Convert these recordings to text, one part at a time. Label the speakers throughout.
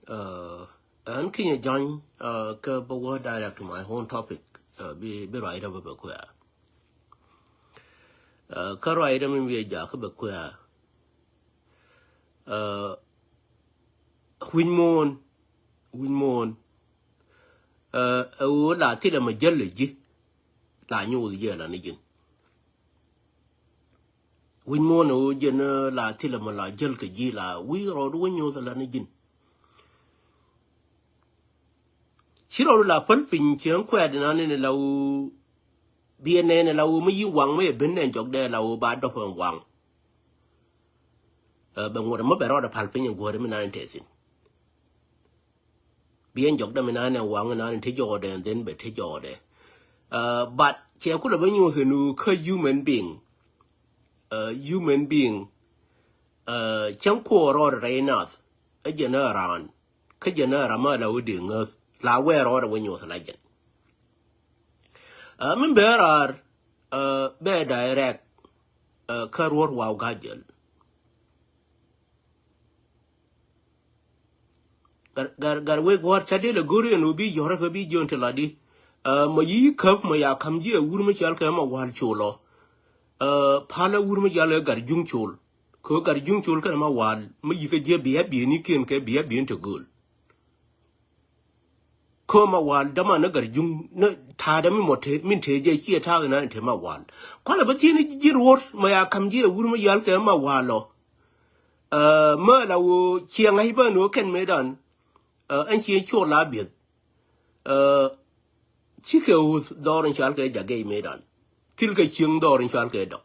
Speaker 1: And can you join word direct to my own topic be right over the queer. Right in we jack a queer. Win moon, la tell a jelly, la new year and again. Win moon, la tell a la jelka gila, we are doing you the lanigin. She wrote la pulping, she inquired in a low BNN and low me one way, been and jog there, low bad up and one. But what a mother or a palping and water in testing. Bien jog them in an and one and take your order and then but take your order. But she could have been you who human being. Human being. Chanko or Reynard. A general. Kajanera mother would do earth. La where order when you're a legend. Member are bear direct. Karwar wow gadget. Gar wake what Chadil a guru and ubi your be juntil ladi. My cup my come here, woman shall come a wild cholo. Pala woman yalla gar jung chol. Cook gar jung chol come a wild. Me could be a bean, can be a bean to good. Come a wild, Damana gar jung, no tadam motate, mintage, a tag and antema wild. Call a batin, you wrote my come here, woman yall come a wallo. Merla wo chiang hiba no can medan. And she chore labit. Chickens door and shalke jagay medan. Tilka chung door and shalke dog.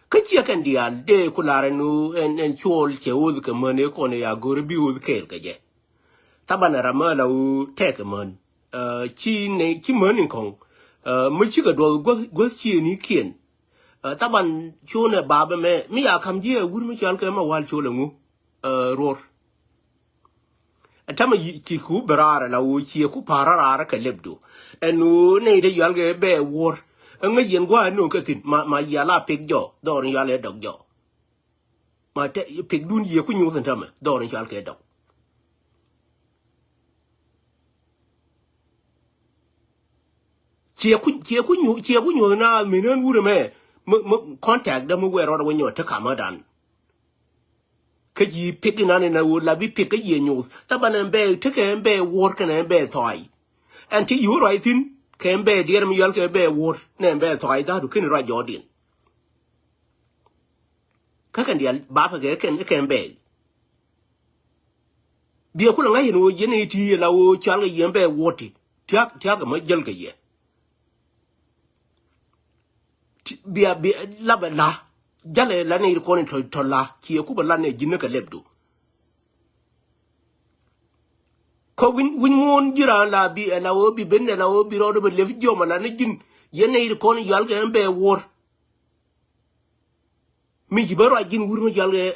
Speaker 1: Kachia can deal, de kularanu and chol chewood kamane kone ya gurbi wood kelkaje. Tabana ramala who take a man. Chi morning kong. Muchika do go chi ni kien. Taban chona baba me a come here, would me shalke ma wal cholangu. Roar. A tama chiku berara la uchi ku parara ka lebdo enu ne de yalge be war nga yen gwa no katin ma yala pig jo dor yale dog jo ma te pig dun ye ku nyu san tama dor yalke dog che ku nyu na minen wure me contact da mu wero da wonyo ta kamadan Kayi picking on in a wood la be pick a year news. Taban and bear, take and bear work and bear toy. And to you writing, can bear dear me yelke bear work, and bear toy that who can write Jordan. Kakan dear Baba can beg. Be a cool line, Jenny tea, la Charlie yen bear water. Tiak a jelka ye. Be a lava la. Jale lane recording to la, Chiacuba lane jinaka lebdo. Ko win won jira la bi la o bi ben la o bi rodo be lef joma la ne yene recording yalga and bear war. Me jibaro agin wurma yalga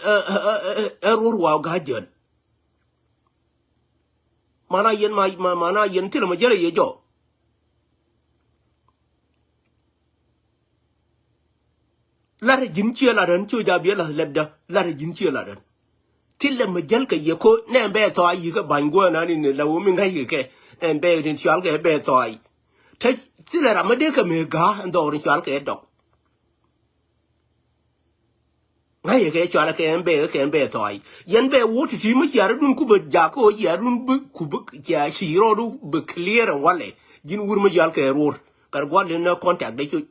Speaker 1: error wow gajan. Mana yen mana yen tira majere ye jo. Lara jinchia la ran chu da la lebda lara jinchia la ran tilla majal ka yeko ne be to ayi ka bango na ni la wo min ga yike en be din chal ke be to ai te tilla ramade ka me ga ndo rin chal ke dok ngai ke chal ke en be to ai yen be wo ti mi yar dun ku be ja ko yar dun bu ku bu ja shi ro du be clear wale jin wur ma yal ke ror kar gwal na contact de chu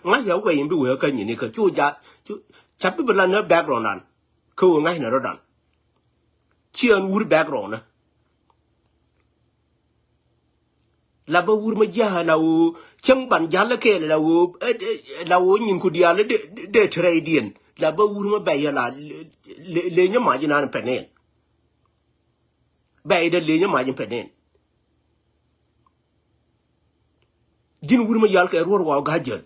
Speaker 1: ngai ya we bi we ka ni ka chu ja chu chap bi la na background an ko ngai na rodan chien wur background na la ba wur ma ja la u chang ban ja la ke la u nyin ku dia le de trading la ba wur ma ba ya la le nya ma jina penen ba de le nya ma jin penen jin wurma yal ka ruwa wa gajen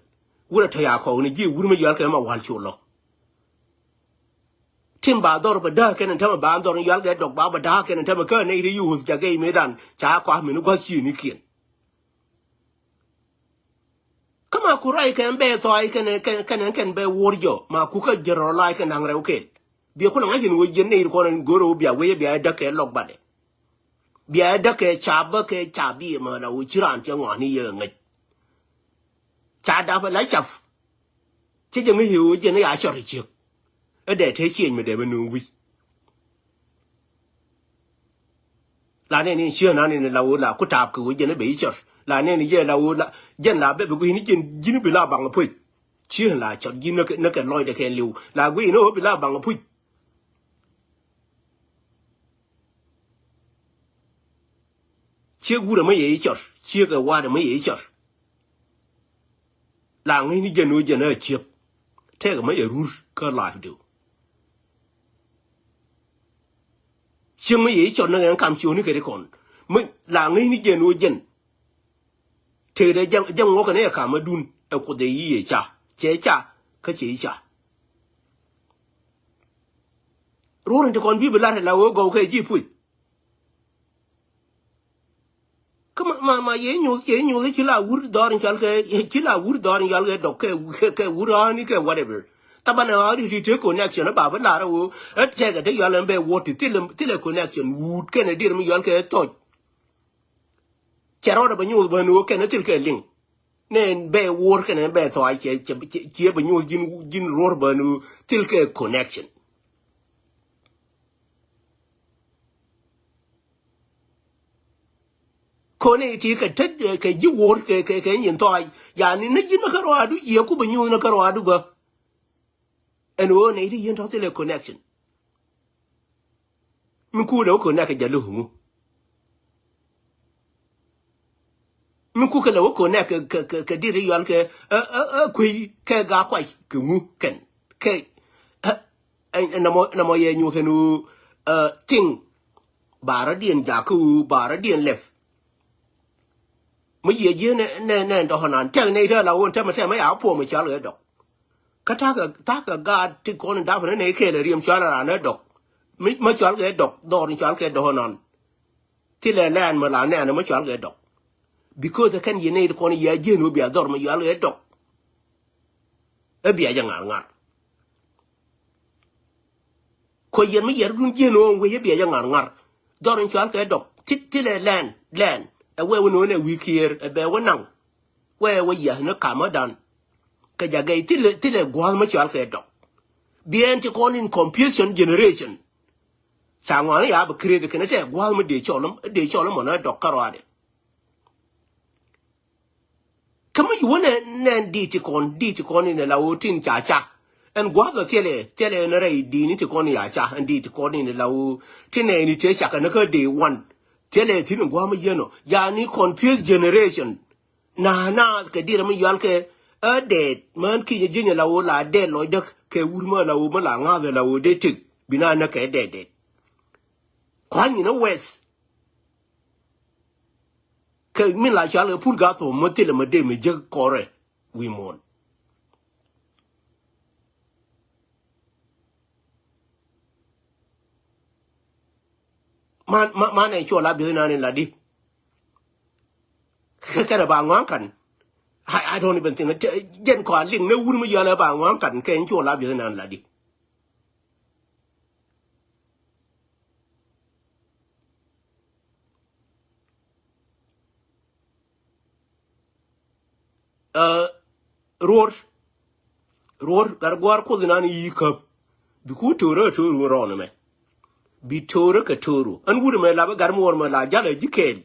Speaker 1: wura ta ya ko ni ji wurma yal ka ma wal chulo tim ba dor ba da ken ta ba dor yal ga dog ba da ken ta ba ka ne ri yu ja ge me dan cha kwa mi no gwa chi ni kien kama ku rai ken be to ai ken be wor jo ma ku ka jero lai ken ang re okay bia ko nga hin wo yen ne ko nan goro bia we bia da ke lok bade bia da ke cha ba ke cha bi ma la wo chiran che ngo ni ye ngai cha da ba la chap che je mi hiu je ne ya cho ri chi e de te chi me de ba nu wi la ne ni chi na ni la wo la ku tap ku je ne be cho la ne ni je la wo la jen la be ku ni jin bi la bang pu chi la cho jin na ke loi de ke liu la wi no bi la bang pu chia gu de me ye cho chia ke wa de me ye cho la ngai ni je no je na chi te ke me ye ru ka la do chiang me ye cho na ngan kam chiu ni ke de kon me la ngai ni je no jen te de jang ngo ka ne ka ma dun e ko de yi cha che cha ka che cha ro ren de kon bi la la wo go ke ji pu ka ma ye nyu ki la wur dorin chal ke ki la wur dorin yal ke dok ke wurani ke whatever tabana ari ri te connection ba ba la ro te ga de yal be wo ti le connection wud ke ne dir mi yal ke to chero da ba nyu ba nu ke ne til ke link nen be wor ke ne be to ai che ba nyu jin ror ba nu til ke connection kone ti ke ted ke ji wor ke nyin to ai ya ni ne jin ka ro adu ye ku ba nyu na ka ro adu ba en wo ne ri yin to tele connection mi ku lo connect ja lu hu mi ku ke lo connect ke di ri yal ke ku ke ga kwai ku ngu ken ke na mo ye nyu fe nu ting ba ra dien ja ku ba ra dien lef mo ye je ne do hanan teng ne da la won ta ma ta ma ya po mo cha le do ka ta ka ga ti ko da fa ne ke le riem cha la na do ma cha le do do rin cha ke do hanan ti le lan ma la ne ma cha le do because kan ye ne ko ni ya je no bia dor ma ya le do e bia ya ngar ko ye mi ye dun je no we ye bia ya ngar dor rin cha ke do ti le lan e we no ne wi kier e be wonang we ya no ka ma dan ka ja ga ti le gwal ma cha ke do bien ti ko in confusion generation sa ngwa ya ba create ke ne te gwal ma de cholom mo na do karo ade kama you wanna nan di ti kon ni la wotin cha cha en gwa ga tele na rai di ni ti kon ya cha en di ti kon ni la wo ti ne ni te cha ka na ka de one tele ti ni gwa ma yeno ya ni confused generation na ke di ma yal ke a de man ki je ni la wo la de lo de ke wur ma la wo ma la nga la wo de tik bina na ke de kwan ni no west ke min la cha le pur ga to mo tele ma de me je kore wi mon man e cho la bi na ni la di ka da ba ngwan kan I don't even think jen ko ling ne wur ma ya la ba ngwan kan ke cho la bi na la di roar gar gwar ko na ni yikap bi ku toro ro na me bi toro ka toro an wur me la ba gar mo ma la jala jikel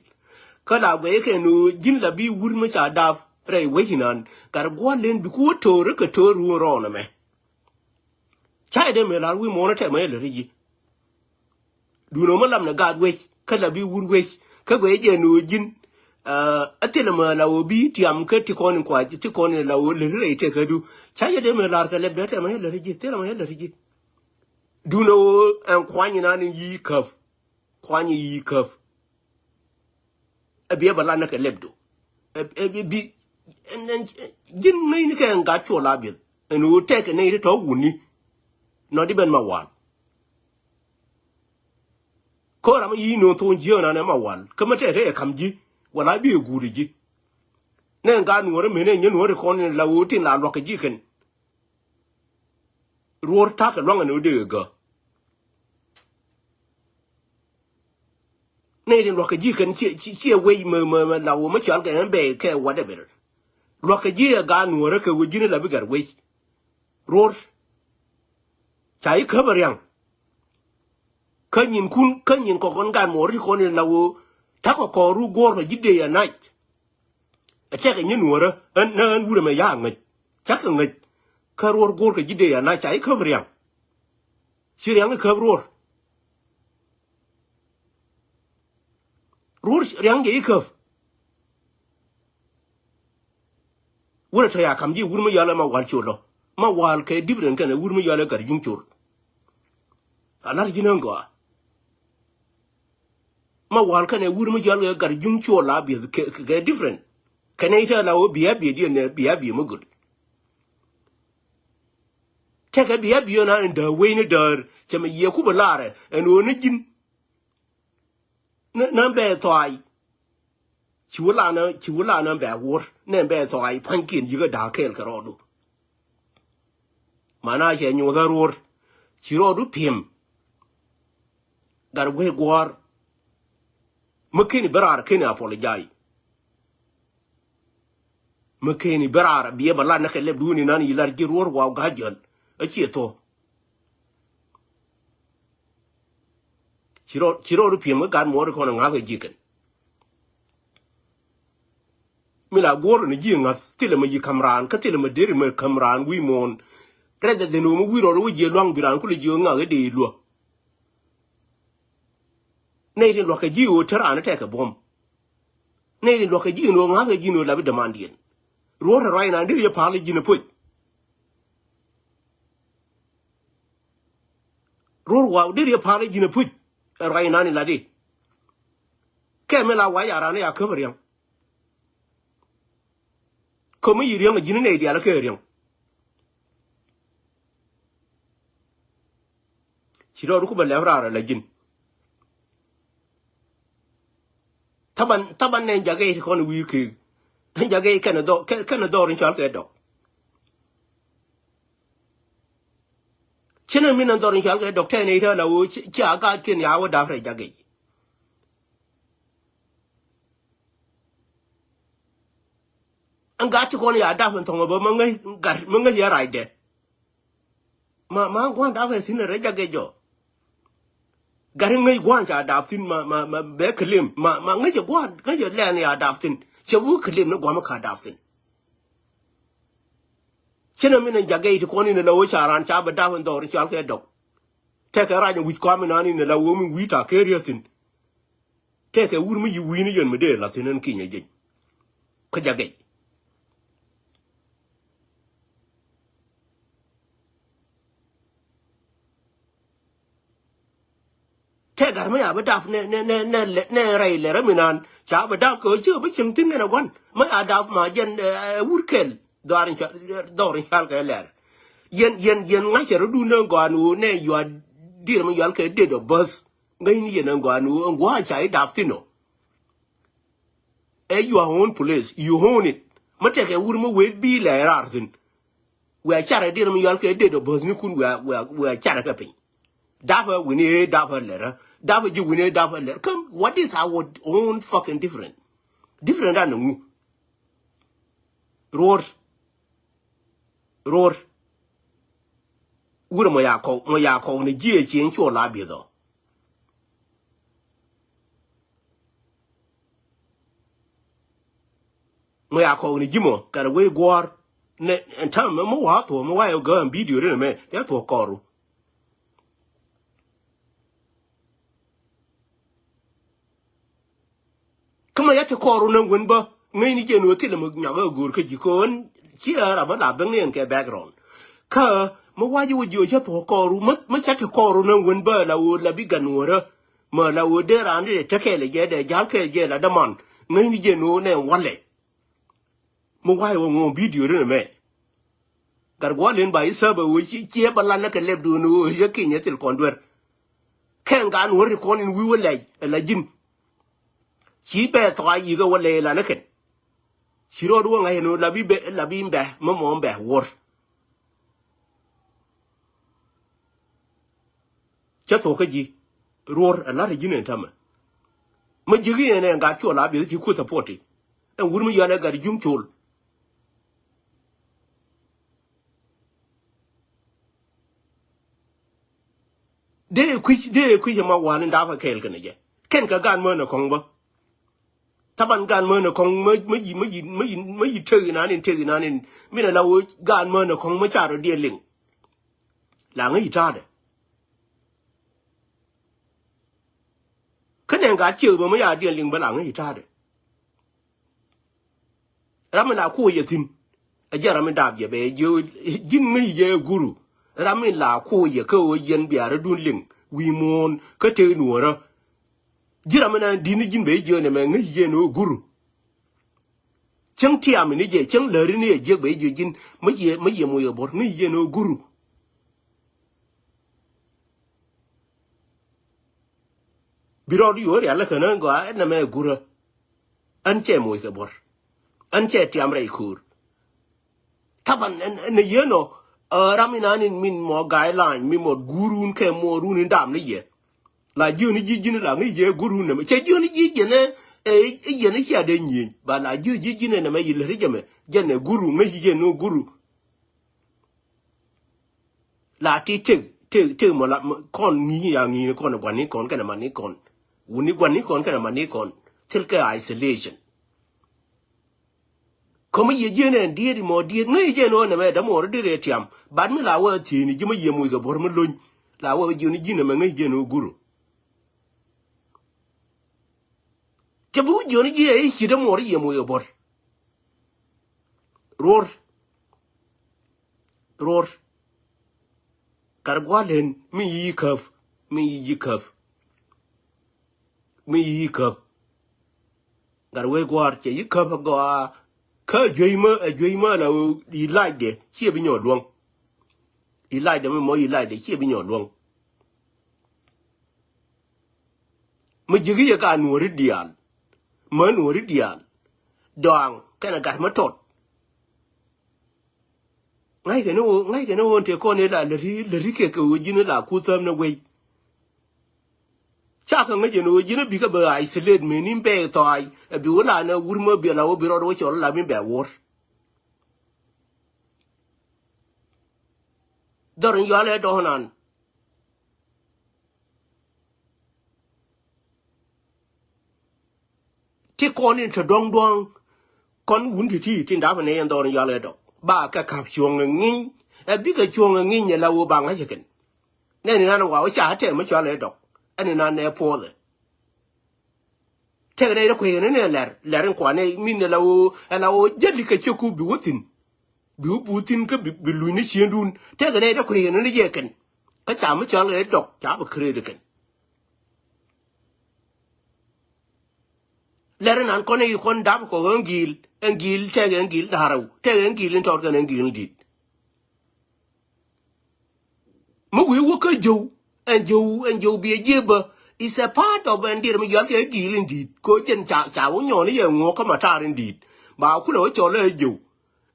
Speaker 1: kala we ke no jin la bi wur ma cha da re we hinan gar gwa len bi ku toro ka toro ro na me chai de me la wi mo na te me le ri du no ma lam na gad we kala bi wur we ka we je no jin atele ma la obi ti am ke ti kon kwa ti kon la o le re te ka du chai de me la ka le be te me le ri te ma le ri du no en kwani na ni yikap kwani yikap abia bala na ka lebdo bi en jin mai ni ka nga cho la bi en o te ke ne to wuni no di ben ma wan ko ra ma yi no to ji na na ma wan ka ma te te kam ji wala bi gu ri ji ne nga nu re me ne nyen wo ko ni la wo tin la lo ka ji ken ruor ta ka lo nga no de ga nay den lo ka ji kan chi we me la wo ma chal ka be ke whatever lo ka ji ga nu ra ka wo ji la bi gar we ror chai ka bar yang ka nyin ko kon gan mo ri ko ni la wo ta ko ru gor ka ji de ya nai a che ka nyin wora an wu me ya ngai chắc là người khơi ruột gol cái gì đấy na cháy khơi riang chỉ riang cái khơi ruột riang cái khơi vừa thấy à cầm gì vừa mới giờ mà wal chuột lo mà wal cái different cái này vừa mới giờ là cái dung chuột à nó chỉ năng quá mà wal cái này vừa mới giờ là cái dung chuột là bị cái different cái này là bị đi này bị mà good chắc cái bị na in the way ni der chama ye ku balare en woni jin na be toy chiwala na be wor na be toy pankin yiga da kel ka rodu mana che nyu da ror chirodu pim gar we gwar makini barar kini apologize makini barar biye bala na kele duni nan yilar jiror wa gajon a chia to chiro ru pim gan mo ko na nga ji kan mila gor ni ji nga tile ma yi kamran ka tile ma deri ma kamran wi mon rede de no mu wi ro wi je long biran ku le ji nga ga de lo nei de lo ka ji o tara na te ka bom nei de lo ka ji no nga ga ji no la bi demandien ro ra na ndir ye pa le ji na pu ror wa dir ya pale jina puj raina ni ladi ke mela wa ya rana ya kabaryang ko mi yiriang jina ne dia la kabaryang chiro ku ba lewra la jin taban ne jage ko ni wi ki jage kana do rin chal ke do chene min an dorin chal ke doctor ne ta la wo cha ga kin ya wo da fra jage an ga ti ko ya da fan tong ba ma ngai ya rai de ma gwan da fa sin re jage jo gar ngai gwan cha da fin ma be klim ma ngai je gwan ngai je le ne ya da fin che wu klim ne gwan ma ka da fin chene min an jage ti ko ni ne la wo cha ran cha ba da fan dorin chal ke dok te ka ra wi ko mi nani ne la wo mi wi ta ke riatin te ka wur mi wi ni yen me de la tinen ki nye je ko jage te gar me ya ba da ne rai le ra mi nan cha ba da ko chu ba chim tin ne wan ma a da ma jen wur kel dorin chal ke le yen nga che ru ne ganu ne yo dir ma yal ke de do bus ngai ni yen ganu ngwa cha da tino your own place you own it ma te ke wur ma we bi le rartin we cha ra dir ma yal ke de do bus ni kun we cha ra ka pin da ba we ni da ba le ra da ba ji we ni da ba le come what is our own fucking different than ngu ror wur ma ya ko ni ji chen cho la bi do ma ya ko ni jimo kar we gwar ne en tam mo wa to mo wa yo ga video re me ya to koru kuma ya to koru nan gun ba ngai ni je no ti le mo nya ga gur ka ji kon chi ara ba la ben ne ke background ka mo wa ji wo jo cha to koru ma cha to koru nan gun ba la wo la bi ganura ma la wo de ran de te ke le je de jal ke je la da man ngai ni je no ne wale mo wa yo ngo video re me gar gwa len ba isa ba wo chi ba la na ke le du no ye ki ne til kon dwer ken ga no ri kon in wi wo la jin chi be to ai ga wo le la na ken chi ro du ngai no la bi be mo be wor cha to ka ji ror ala ri jin ta ma Majigi and got you a lab you could support it. And wouldn't you got a young tool? They quit my one and Dava Kelgan. Ken ka gan murner Kongba. Taban gan murner Kong, me tell you none in telling none in Minna gan murner Kong Machado dealing. Lang each other. Can got you when we are dealing belang each other. Ramana ko yatin. A Jeremy Dab ye be you, gin me ye guru. Ramin la ko ye ko yen biara dunling. We mourn, kate nuora. Jiramana dinigin be journeyman, ye no guru. Chang tiam in ye, chang learning ye, jig be jin, me ye moya bor, me ye no guru. Biro you are like an ango, and a me guru. Anche moya bor. Anche tiam rekur. Taban and a yeno, Raminan in min more guideline, me more guru ke more run in damn ye. La juni jijin la ngi ye guru ne che juni jijin ye ne hia de nyi ba la ju jijin ne me yile rejeme je ne guru me je no guru la ti te mo la kon ni ya ngi kon gwan ni kon kana man ni kon wuni gwan ni kon kana man ni kon til ka isolation comme ye je ne ndi mo di ngi je no ne me da mo de re tiam ba mi la wa ti ni je me ye mu ga bor mo lon la wa juni jine me ngi je no guru Jabu Johnny J. Hidamori Yamuabor. Roar. Cargualen, me ye cuff, me ye cuff. Me ye cuff. Garway guard, ye cuff a goa. Ka dreamer, a dreamer, he liked it, she have been your long. He liked them more, you liked it, she have been your long. Majigi got no ridial. Man ridial. Dong, can I got my tot. Ngay cái nó hôn thì con ấy là lì cái gì là cú thơm nó quay chắc là ngay nó gì nó bị cái bờ isolate mình im bè thôi bị là nó uống mà bị là bị rồi cho là mình bè war đó là giờ lại đó nan thì con ấy cho đông con uống thì trên đá bên này đó là giờ lại đó ba cái cặp chuông ngin bị cái chuông ngin như là u bằng hay gì nên là nó vào xã thế mới cho lại đó anh là nè phô rồi thế cái này nó quay này là quan này mình là rất là cái chỗ cũ bị Putin cái bị lùi nó xuyên đun thế cái này nó quay nó dễ cần cái chả mới cho lại đó chả bị khơi được là nó con này con đáp của anh gil thế cái anh gil đào thế cái anh gil lên tròn cái anh gil đi mà quý quốc cái anh dâu bia dê bờ is a part of an dear me yan ke gil indeed ko chen cha wo nyo ni ye ngo ka ma tar indeed ba ku lo cho le ju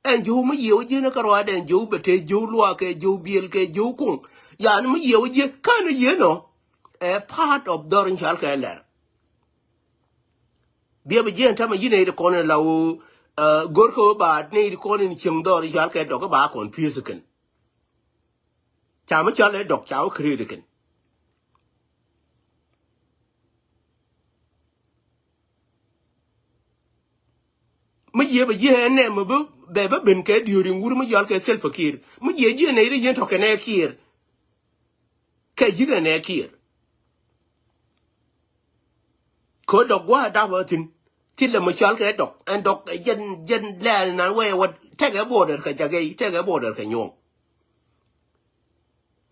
Speaker 1: en ju me ye je na karwa den ju be te ju lwa ke ju biel ke ju kun ya ni me ye je ka ni ye no a part of dorin chal ka ler bia be je ta ma yine de ko ne lawo gor ko ba ne de ko ni ching dor chal ka do ka ba kon physical cha ma chal le dok cha o critical mới giờ bây giờ anh em mà bé bên cái điều đình ngủ mới giờ cái self fakir mới giờ này đi dân thọ cái này kia cái gì cái này kia có đọc quá đau vợ tin là mới cho cái đọc anh đọc cái dân là nó quay vật thế cái border cái thế cái border cái nhung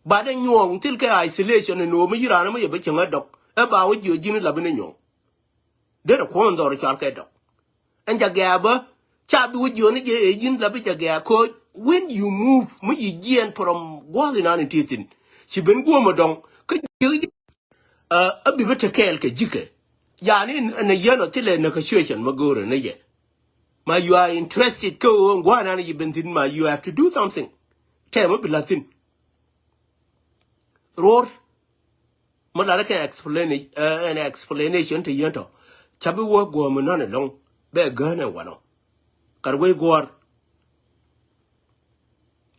Speaker 1: bà đây nhung til cái isolation này nó mới ra nó mới giờ chẳng cái đọc ở bảo giờ gì nó là bên nhung để nó quan rồi cho cái đọc anh jagaba chabi wujoni je ejin labi jagaya ko when you move mu yigen from gwali nan titin ci ben goma dong ka je abi beta kel ke jike yani na yano tile negotiation magore na ye ma you are interested ko ngwana ni bentin ma you have to do something tema bilatin ror mo la ka explain an explanation to yanto chabi wo go mo non long be gana wano karwe gor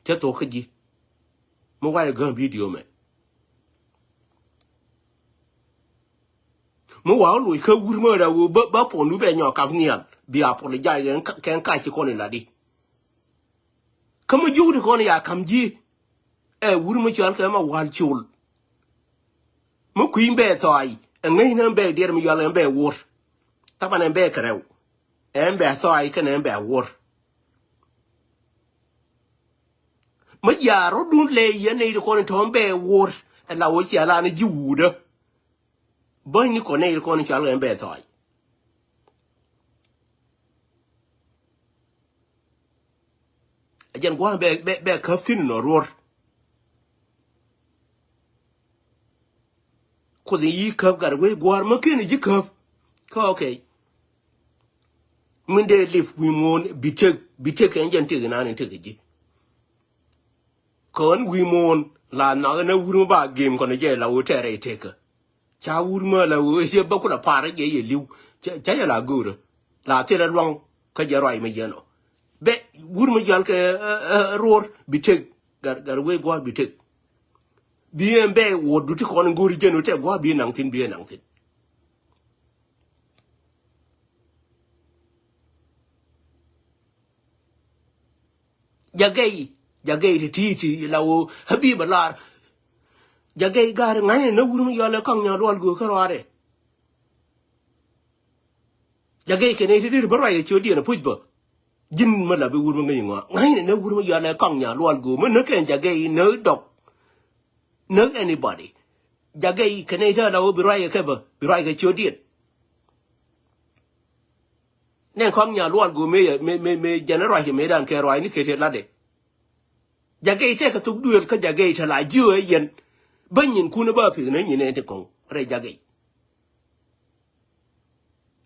Speaker 1: cha to khaji mo wa gan video me mo wa lu ka wur mo da wo ba po nu be nyo ka nial bi a po le ja yen ken ka ti ko ni la di kama yu de ko ni ya kam ji wur mo chan ka ma wal chul mo kuin be to ai ngai na be der mi yalen be wur ta ban be krew be to ai ken be wur mo ya ro dun le ye ne ko ni to be wur la wo chi ala ni ji wu de ba ni ko ne ko ni chan be to ai ajan gwa be kaftin no ror ko the yi kaf gar we gwar ma ken ji kaf ko okay mun de lif wi mon bitek en jan te na ne te ji kon wi mon la na na wuru ba game ko ne je la wo tere te ka cha wuru ma la wo je ba ku la pa re je ye liu cha ya la gura la te la long ka je roi me je no be wuru ma jal ke ror bitek gar we gwar bitek bien be wo du ti ko ngori je no te gwa bi nang tin bi nang tin jagay ti lawo habiba lar jagay gar ngay na wuru yo la kang nya lol go ko are jagay ke ne ti dir barwa ye chodi na pujba jin ma la be wuru ngay ngo ngay na wuru yo la kang nya lol go ma na ken jagay no dok no anybody jagay ke ne ta lawo barwa ye ke ba barwa ye chodi ne kang nya lol go me general he me dan ke roi ni ke te la de jagay te ka tuk duel ka jagay ta la jue yen banyin kuna ba pi ne ni ne te kon re jagay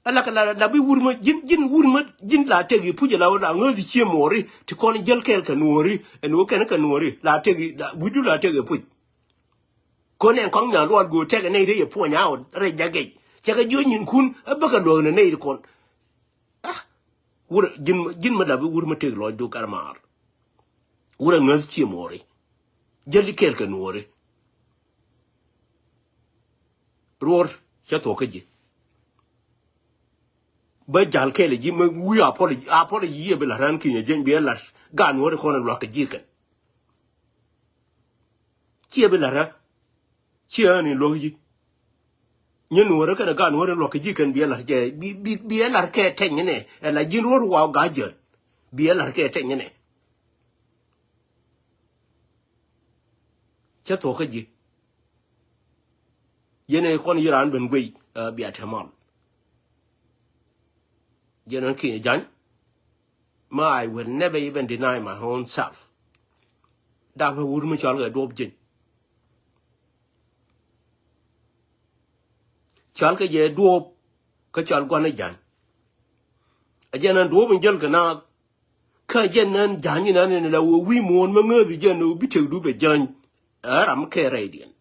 Speaker 1: ala kala la bi wurma jin wurma jin la tegi puje la ngozi che mori ti kon jel kel ka nori en wo ken ka nori la tegi budu la tegi puj ko ne kon nya lo go tegi ne de po nya o re jagay che ka jo nyin kun ba ka lo ne kon ah wur jin ma la bi wurma tegi lo do karmar wura ngozi che mori jeli kel ka nori ror cha to ka ji ba jal kele ji ma wi apology ye bela ran ki jen bi la gan wore ko na lo ka ji kan ci bela ra ci ani lo ji nyen wore ka gan wore lo ka ji kan bi la je bi la ke ten ne la jin wor wa ga je bi la ke ten ne cha to ka ji yene kon yiran ben gwe bi atamal General King Jan, I will never even deny my own self. That would much longer do object. Chalka ye do Kachal Guanajan. A general do in Jelgana Kajan and Janan and a wee moon Manga the general be to do the Jan. I'm Canadian.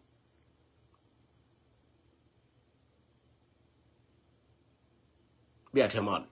Speaker 1: Be at him on.